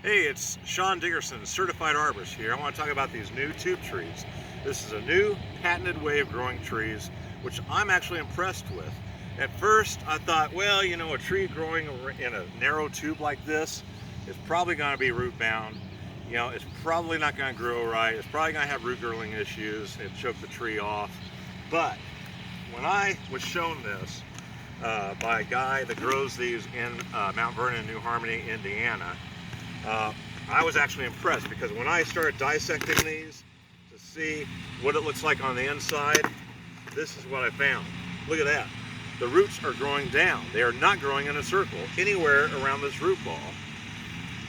Hey, it's Sean Dickerson, certified arborist here. I want to talk about these new tube trees. This is a new patented way of growing trees, which I'm actually impressed with. At first, I thought, well, you know, a tree growing in a narrow tube like this is probably going to be root bound. You know, it's probably not going to grow right. It's probably going to have root girdling issues and choke the tree off. But when I was shown this by a guy that grows these in Mount Vernon, New Harmony, Indiana, I was actually impressed, because when I started dissecting these to see what it looks like on the inside, this is what I found. Look at that. The roots are growing down. They are not growing in a circle anywhere around this root ball.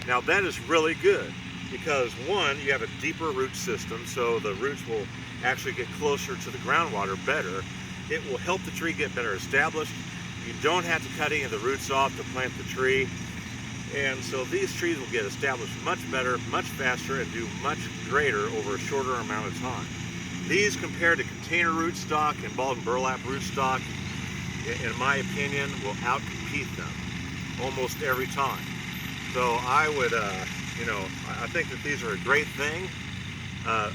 Now that is really good, because one, you have a deeper root system, so the roots will actually get closer to the groundwater better. It will help the tree get better established. You don't have to cut any of the roots off to plant the tree. And so these trees will get established much better, much faster, and do much greater over a shorter amount of time. These, compared to container rootstock and balled and burlap rootstock, in my opinion, will outcompete them almost every time. So I would, I think that these are a great thing.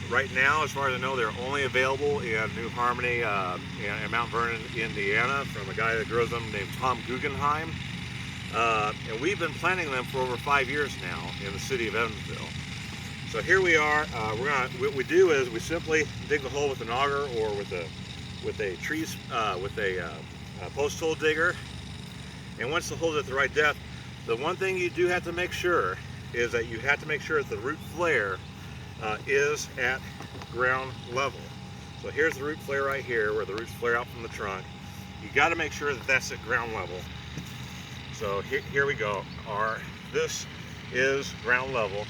Right now, as far as I know, they're only available in New Harmony in Mount Vernon, Indiana, from a guy that grows them named Guggenheim. And we've been planting them for over 5 years now in the city of Evansville. So here we are. What we do is we simply dig the hole with an auger or with a post hole digger. And once the hole's at the right depth, the one thing you do have to make sure is that you have to make sure that the root flare is at ground level. So here's the root flare right here, where the roots flare out from the trunk. You got to make sure that that's at ground level. So here we go. This is ground level,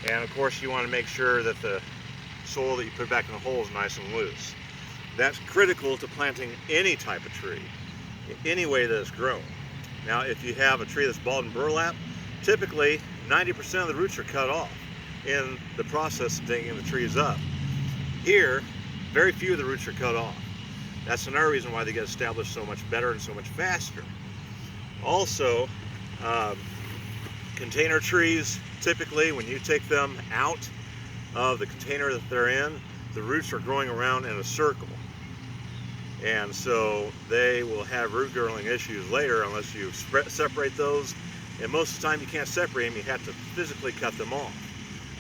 and of course you want to make sure that the soil that you put back in the hole is nice and loose. That's critical to planting any type of tree, any way that it's grown. Now, if you have a tree that's balled and burlap, typically 90% of the roots are cut off in the process of digging the trees up. Here, very few of the roots are cut off. That's another reason why they get established so much better and so much faster. Also, container trees, typically when you take them out of the container that they're in, the roots are growing around in a circle. And so they will have root girdling issues later unless you separate those. And most of the time you can't separate them, you have to physically cut them off.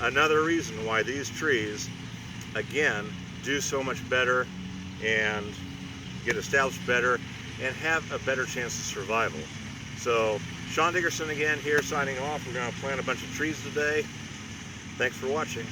Another reason why these trees, again, do so much better and get established better and have a better chance of survival. So, Sean Dickerson again here, signing off. We're going to plant a bunch of trees today. Thanks for watching.